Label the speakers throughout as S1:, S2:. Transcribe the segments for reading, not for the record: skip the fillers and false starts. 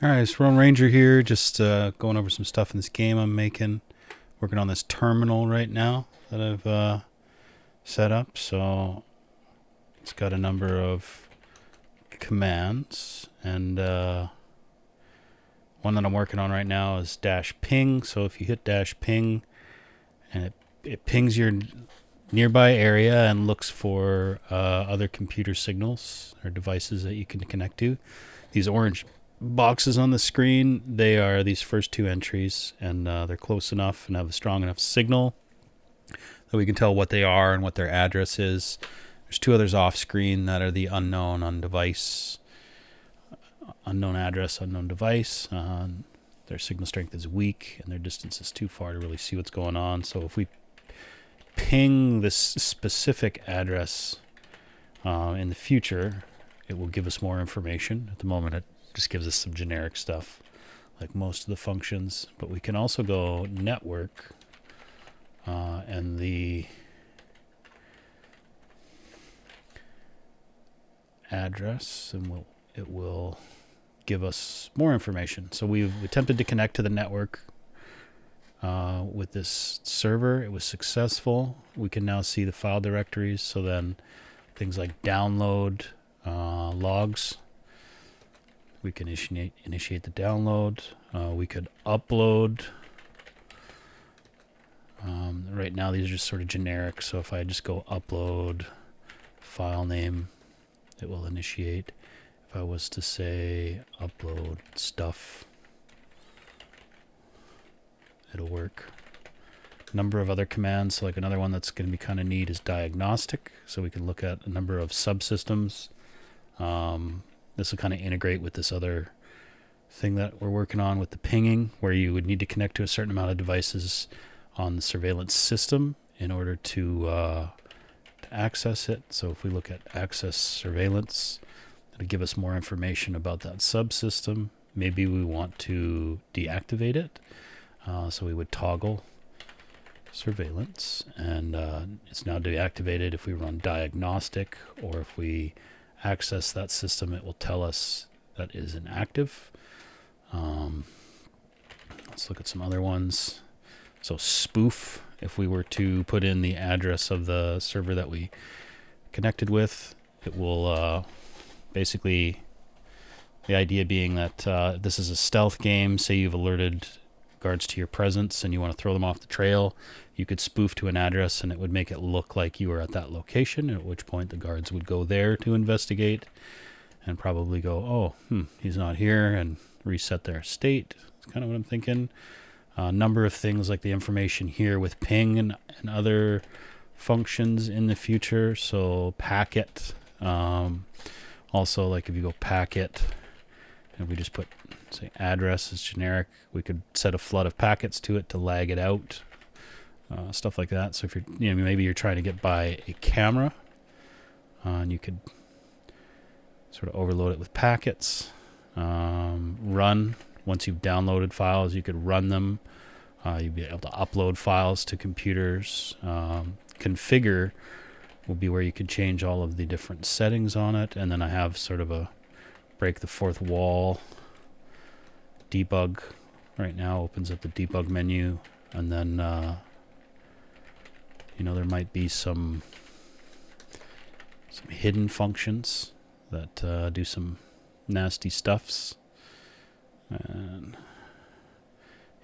S1: Alright, it's Lone Ranger here, just going over some stuff in this game I'm making. Working on this terminal right now that I've set up. So it's got a number of commands, and one that I'm working on right now is dash ping. So if you hit dash ping, and it pings your nearby area and looks for other computer signals or devices that you can connect to. These orange boxes on the screen, they are these first two entries, and they're close enough and have a strong enough signal that we can tell what they are and what their address is. There's two others off screen that are the unknown on device, unknown address, unknown device. Their signal strength is weak and their distance is too far to really see what's going on. So if we ping this specific address in the future, it will give us more information. At the moment, it just gives us some generic stuff like most of the functions, but we can also go network and the address, and it will give us more information. So we've attempted to connect to the network with this server. It was successful. We can now see the file directories, so then things like download logs, we can initiate the download. We could upload. Right now these are just sort of generic, so if I just go upload file name, it will initiate. If I was to say upload stuff, it'll work. Number of other commands, so like another one that's going to be kind of neat is diagnostic, so we can look at a number of subsystems. This will kind of integrate with this other thing that we're working on with the pinging, where you would need to connect to a certain amount of devices on the surveillance system in order to access it. So if we look at access surveillance, it'll give us more information about that subsystem. Maybe we want to deactivate it, so we would toggle surveillance, and it's now deactivated. If we run diagnostic, or if we access that system, it will tell us that is inactive. Let's look at some other ones. So spoof, if we were to put in the address of the server that we connected with, it will basically, the idea being that this is a stealth game. Say you've alerted guards to your presence and you want to throw them off the trail, you could spoof to an address and it would make it look like you were at that location, at which point the guards would go there to investigate and probably go, oh, he's not here, and reset their state. That's kind of what I'm thinking. A number of things like the information here with ping and other functions in the future. So packet, also like if you go packet and we just put, say, address is generic, we could set a flood of packets to it to lag it out, stuff like that. So if you're, maybe you're trying to get by a camera, and you could sort of overload it with packets. Run, once you've downloaded files, you could run them. You'd be able to upload files to computers. Configure will be where you could change all of the different settings on it. And then I have sort of a break the fourth wall debug right now. Opens up the debug menu, and then there might be some hidden functions that do some nasty stuffs. And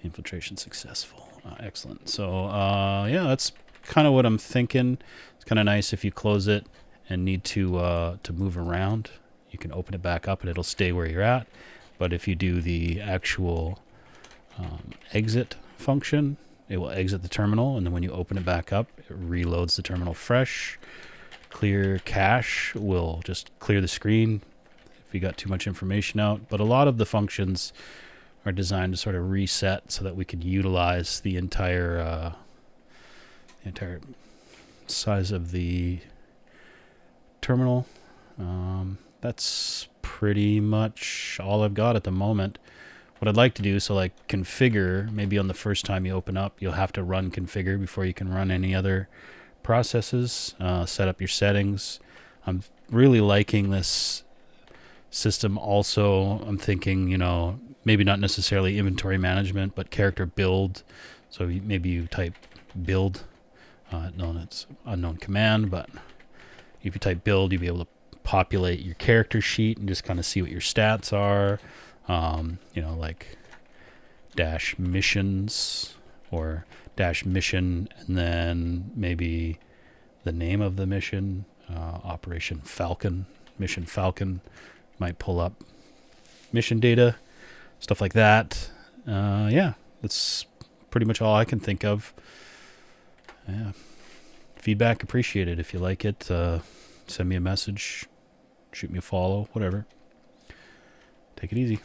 S1: infiltration successful. Excellent. So yeah, that's kind of what I'm thinking. It's kind of nice if you close it and need to move around, you can open it back up and it'll stay where you're at. But if you do the actual exit function, it will exit the terminal, and then when you open it back up, it reloads the terminal fresh. Clear cache will just clear the screen if you got too much information out. But a lot of the functions are designed to sort of reset so that we can utilize the entire size of the terminal. That's pretty much all I've got at the moment. What I'd like to do, so like configure, maybe on the first time you open up, you'll have to run configure before you can run any other processes. Set up your settings. I'm really liking this system. Also, I'm thinking, maybe not necessarily inventory management, but character build. So maybe you type build, it's unknown command, but if you type build, you'll be able to populate your character sheet and just kind of see what your stats are. Like dash missions or dash mission, and then maybe the name of the mission, Operation Falcon, Mission Falcon, might pull up mission data, stuff like that. Yeah, that's pretty much all I can think of. Yeah. Feedback appreciated. If you like it, send me a message, shoot me a follow, whatever. Take it easy.